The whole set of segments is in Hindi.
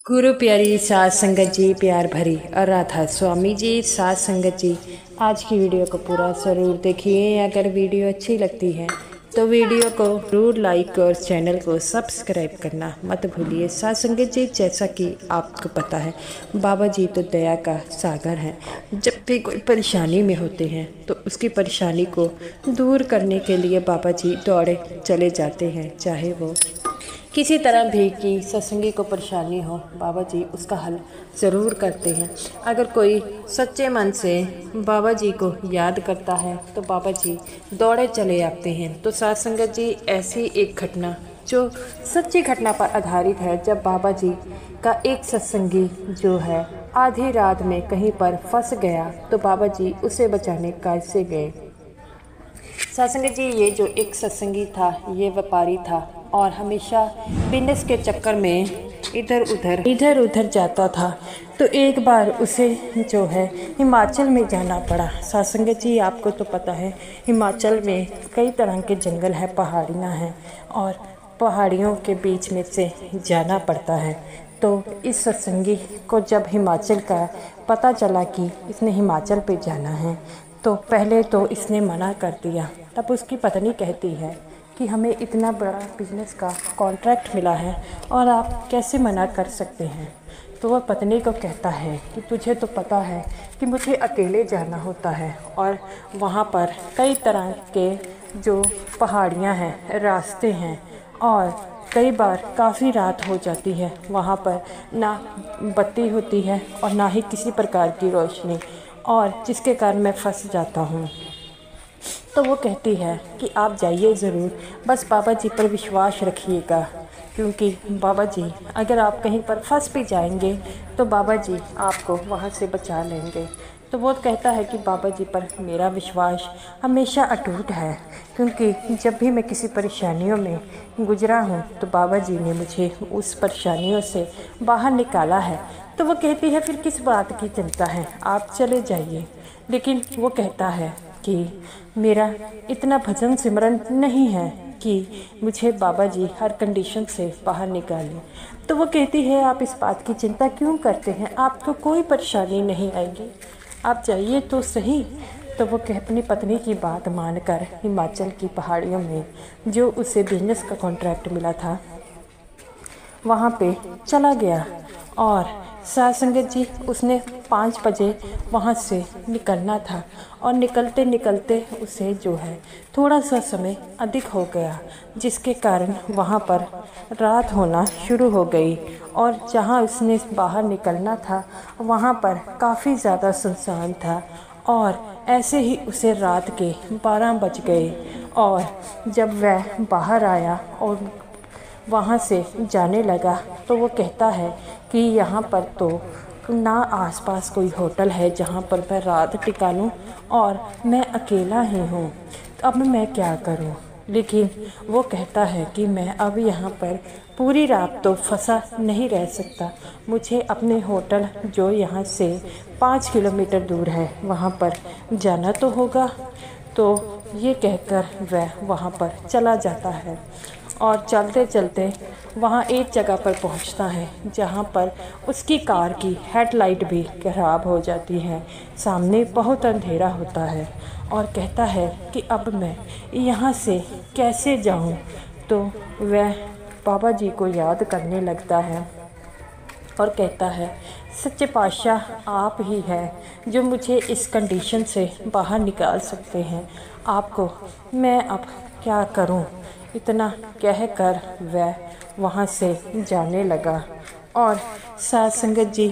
गुरु प्यारी साध संगत जी, प्यार भरी और राधा स्वामी जी, साध संगत जी, आज की वीडियो को पूरा ज़रूर देखिए। अगर वीडियो अच्छी लगती है तो वीडियो को ज़रूर लाइक और चैनल को सब्सक्राइब करना मत भूलिए। साध संगत जी, जैसा कि आपको पता है, बाबा जी तो दया का सागर हैं। जब भी कोई परेशानी में होते हैं तो उसकी परेशानी को दूर करने के लिए बाबा जी दौड़े चले जाते हैं। चाहे वो किसी तरह भी की सत्संगी को परेशानी हो, बाबा जी उसका हल ज़रूर करते हैं। अगर कोई सच्चे मन से बाबा जी को याद करता है तो बाबा जी दौड़े चले आते हैं। तो साध संगत जी, ऐसी एक घटना जो सच्ची घटना पर आधारित है, जब बाबा जी का एक सत्संगी जो है आधी रात में कहीं पर फंस गया तो बाबा जी उसे बचाने कैसे गए। साध संगत जी, ये जो एक सत्संगी था, ये व्यापारी था और हमेशा बिजनेस के चक्कर में इधर उधर जाता था। तो एक बार उसे जो है हिमाचल में जाना पड़ा। साध संगत जी, आपको तो पता है, हिमाचल में कई तरह के जंगल हैं, पहाड़ियाँ हैं और पहाड़ियों के बीच में से जाना पड़ता है। तो इस सत्संगी को जब हिमाचल का पता चला कि इसने हिमाचल पे जाना है तो पहले तो इसने मना कर दिया। तब उसकी पत्नी कहती है कि हमें इतना बड़ा बिजनेस का कॉन्ट्रैक्ट मिला है और आप कैसे मना कर सकते हैं। तो वह पत्नी को कहता है कि तुझे तो पता है कि मुझे अकेले जाना होता है और वहाँ पर कई तरह के जो पहाड़ियाँ हैं, रास्ते हैं और कई बार काफ़ी रात हो जाती है। वहाँ पर ना बत्ती होती है और ना ही किसी प्रकार की रोशनी, और जिसके कारण मैं फंस जाता हूँ। तो वो कहती है कि आप जाइए ज़रूर, बस बाबा जी पर विश्वास रखिएगा, क्योंकि बाबा जी अगर आप कहीं पर फंस भी जाएंगे तो बाबा जी आपको वहाँ से बचा लेंगे। तो वो कहता है कि बाबा जी पर मेरा विश्वास हमेशा अटूट है, क्योंकि जब भी मैं किसी परेशानियों में गुजरा हूँ तो बाबा जी ने मुझे उस परेशानियों से बाहर निकाला है। तो वो कहती है फिर किस बात की चिंता है, आप चले जाइए। लेकिन वो कहता है कि मेरा इतना भजन सिमरन नहीं है कि मुझे बाबा जी हर कंडीशन से बाहर निकालें। तो वो कहती है आप इस बात की चिंता क्यों करते हैं, आपको कोई परेशानी नहीं आएगी, आप जाइए तो सही। तो वो अपनी पत्नी की बात मानकर हिमाचल की पहाड़ियों में जो उसे बिजनेस का कॉन्ट्रैक्ट मिला था वहाँ पे चला गया। और साध संगत जी, उसने 5 बजे वहाँ से निकलना था और निकलते निकलते उसे जो है थोड़ा सा समय अधिक हो गया, जिसके कारण वहाँ पर रात होना शुरू हो गई। और जहाँ उसने बाहर निकलना था वहाँ पर काफ़ी ज़्यादा सुनसान था और ऐसे ही उसे रात के 12 बज गए। और जब वह बाहर आया और वहाँ से जाने लगा तो वो कहता है कि यहाँ पर तो ना आसपास कोई होटल है जहाँ पर मैं रात टिका लूँ और मैं अकेला ही हूँ, तो अब मैं क्या करूँ। लेकिन वो कहता है कि मैं अब यहाँ पर पूरी रात तो फंसा नहीं रह सकता, मुझे अपने होटल जो यहाँ से 5 किलोमीटर दूर है वहाँ पर जाना तो होगा। तो ये कहकर वह वहाँ पर चला जाता है और चलते चलते वहाँ एक जगह पर पहुँचता है जहाँ पर उसकी कार की हेडलाइट भी खराब हो जाती है, सामने बहुत अंधेरा होता है और कहता है कि अब मैं यहाँ से कैसे जाऊँ। तो वह बाबा जी को याद करने लगता है और कहता है सच्चे पातशाह आप ही हैं जो मुझे इस कंडीशन से बाहर निकाल सकते हैं, आपको मैं अब क्या करूं। इतना कहकर वह वहाँ से जाने लगा और साध संगत जी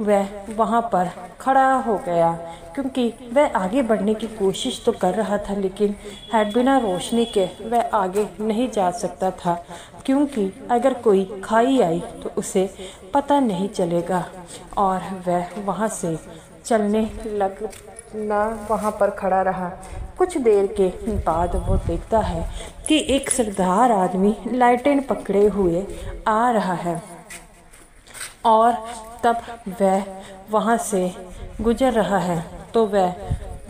वह वहाँ पर खड़ा हो गया, क्योंकि वह आगे बढ़ने की कोशिश तो कर रहा था लेकिन बिना रोशनी के वह आगे नहीं जा सकता था, क्योंकि अगर कोई खाई आई तो उसे पता नहीं चलेगा। और वह वहाँ से चलने लगना वहाँ पर खड़ा रहा। कुछ देर के बाद वो देखता है कि एक सरदार आदमी लालटेन पकड़े हुए आ रहा है और तब वह वहाँ से गुजर रहा है। तो वह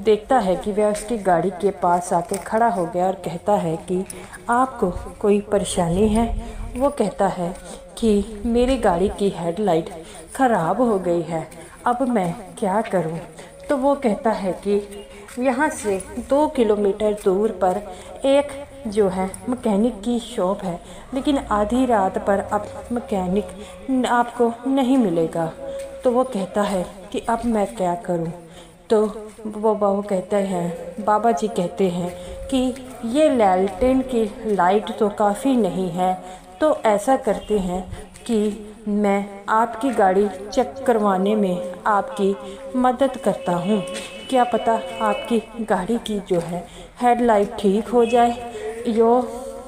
देखता है कि वह उसकी गाड़ी के पास आके खड़ा हो गया और कहता है कि आपको कोई परेशानी है। वो कहता है कि मेरी गाड़ी की हेडलाइट ख़राब हो गई है, अब मैं क्या करूं। तो वो कहता है कि यहाँ से 2 किलोमीटर दूर पर एक जो है मैकेनिक की शॉप है, लेकिन आधी रात पर अब मैकेनिक आपको नहीं मिलेगा। तो वो कहता है कि अब मैं क्या करूं। तो वो कहते हैं, बाबा जी कहते हैं कि ये लैलटेन की लाइट तो काफ़ी नहीं है, तो ऐसा करते हैं कि मैं आपकी गाड़ी चेक करवाने में आपकी मदद करता हूँ। क्या पता आपकी गाड़ी की जो है हेडलाइट ठीक हो जाए। यो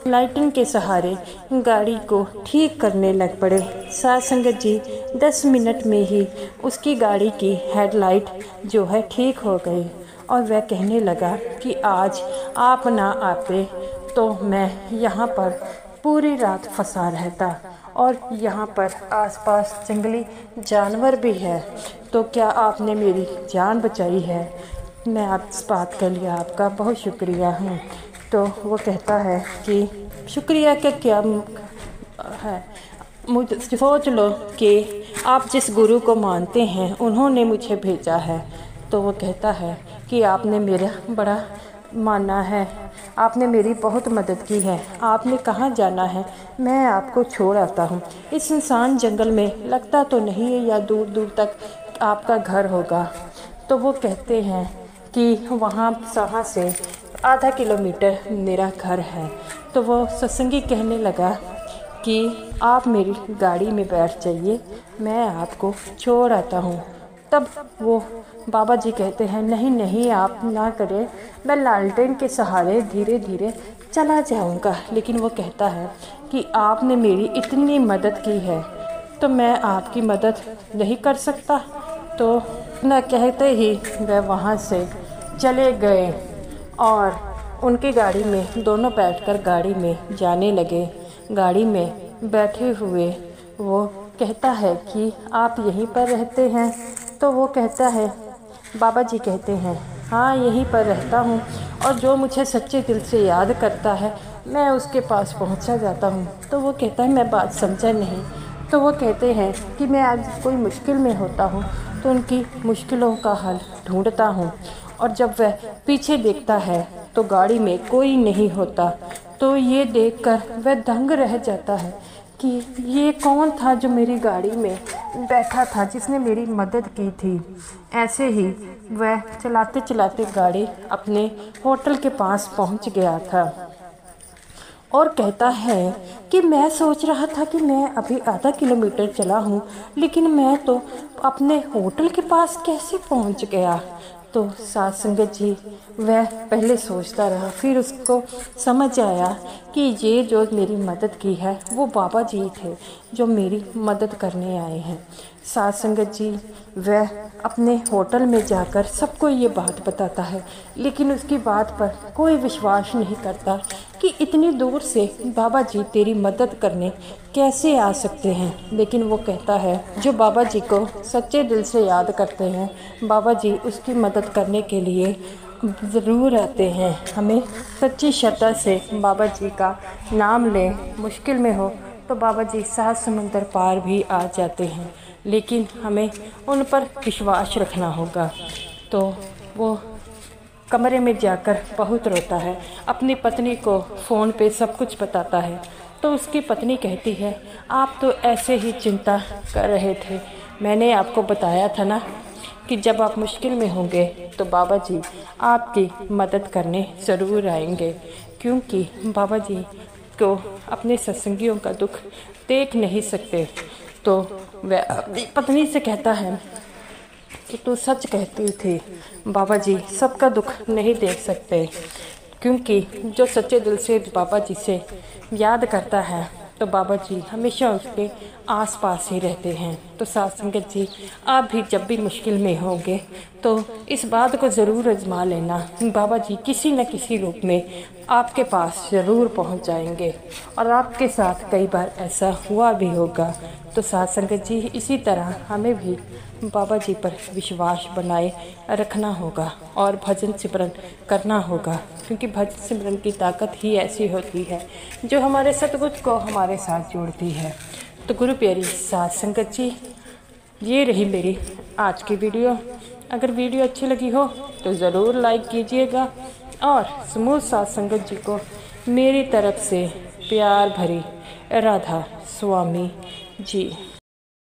लाइटिंग के सहारे गाड़ी को ठीक करने लग पड़े। साथ संगत जी 10 मिनट में ही उसकी गाड़ी की हेडलाइट जो है ठीक हो गई और वह कहने लगा कि आज आप ना आते तो मैं यहाँ पर पूरी रात फंसा रहता, और यहाँ पर आसपास जंगली जानवर भी है, तो क्या आपने मेरी जान बचाई है। मैं आप इस बात के लिए आपका बहुत शुक्रिया हूँ। तो वो कहता है कि शुक्रिया का क्या है, मुझे सोच लो कि आप जिस गुरु को मानते हैं उन्होंने मुझे भेजा है। तो वो कहता है कि आपने मेरा बड़ा माना है, आपने मेरी बहुत मदद की है, आपने कहाँ जाना है मैं आपको छोड़ आता हूँ। इस सुनसान जंगल में लगता तो नहीं है या दूर दूर तक आपका घर होगा। तो वो कहते हैं कि वहाँ से आधा किलोमीटर मेरा घर है। तो वो सत्संगी कहने लगा कि आप मेरी गाड़ी में बैठ जाइए, मैं आपको छोड़ आता हूँ। तब वो बाबा जी कहते हैं, नहीं नहीं आप ना करें, मैं लालटेन के सहारे धीरे धीरे चला जाऊँगा। लेकिन वो कहता है कि आपने मेरी इतनी मदद की है तो मैं आपकी मदद नहीं कर सकता। तो न कहते ही वह वहाँ से चले गए और उनकी गाड़ी में दोनों बैठकर गाड़ी में जाने लगे। गाड़ी में बैठे हुए वो कहता है कि आप यहीं पर रहते हैं। तो वो कहता है, बाबा जी कहते हैं, हाँ यहीं पर रहता हूँ, और जो मुझे सच्चे दिल से याद करता है मैं उसके पास पहुँचा जाता हूँ। तो वो कहता है, मैं बात समझा नहीं। तो वो कहते हैं कि मैं आज कोई मुश्किल में होता हूँ तो उनकी मुश्किलों का हल ढूंढता हूँ, और जब वह पीछे देखता है तो गाड़ी में कोई नहीं होता। तो ये देखकर वह दंग रह जाता है कि ये कौन था जो मेरी गाड़ी में बैठा था, जिसने मेरी मदद की थी। ऐसे ही वह चलाते चलाते गाड़ी अपने होटल के पास पहुंच गया था और कहता है कि मैं सोच रहा था कि मैं अभी आधा किलोमीटर चला हूँ, लेकिन मैं तो अपने होटल के पास कैसे पहुँच गया। तो साथ संगत जी वह पहले सोचता रहा, फिर उसको समझ आया कि ये जो मेरी मदद की है वो बाबा जी थे जो मेरी मदद करने आए हैं। साथ संगत जी वह अपने होटल में जाकर सबको ये बात बताता है, लेकिन उसकी बात पर कोई विश्वास नहीं करता कि इतनी दूर से बाबा जी तेरी मदद करने कैसे आ सकते हैं। लेकिन वो कहता है, जो बाबा जी को सच्चे दिल से याद करते हैं बाबा जी उसकी मदद करने के लिए ज़रूर आते हैं। हमें सच्ची श्रद्धा से बाबा जी का नाम लें, मुश्किल में हो तो बाबा जी 7 समंदर पार भी आ जाते हैं, लेकिन हमें उन पर विश्वास रखना होगा। तो वो कमरे में जाकर बहुत रोता है, अपनी पत्नी को फ़ोन पे सब कुछ बताता है। तो उसकी पत्नी कहती है, आप तो ऐसे ही चिंता कर रहे थे, मैंने आपको बताया था ना कि जब आप मुश्किल में होंगे तो बाबा जी आपकी मदद करने ज़रूर आएंगे, क्योंकि बाबा जी को अपने सत्संगियों का दुख देख नहीं सकते। तो वह अपनी पत्नी से कहता है कि तू सच कहती थी, बाबा जी सबका दुख नहीं देख सकते, क्योंकि जो सच्चे दिल से बाबा जी से याद करता है तो बाबा जी हमेशा उसके आसपास ही रहते हैं। तो साथ संगत जी आप भी जब भी मुश्किल में होंगे तो इस बात को ज़रूर आजमा लेना, बाबा जी किसी न किसी रूप में आपके पास ज़रूर पहुंच जाएंगे। और आपके साथ कई बार ऐसा हुआ भी होगा। तो साध संगत जी इसी तरह हमें भी बाबा जी पर विश्वास बनाए रखना होगा और भजन सिमरन करना होगा, क्योंकि भजन सिमरन की ताकत ही ऐसी होती है जो हमारे सतगुरु को हमारे साथ जोड़ती है। तो गुरु प्यारी साध संगत जी, ये रही मेरी आज की वीडियो। अगर वीडियो अच्छी लगी हो तो ज़रूर लाइक कीजिएगा और समूह साध संगत जी को मेरी तरफ से प्यार भरी राधा स्वामी जी।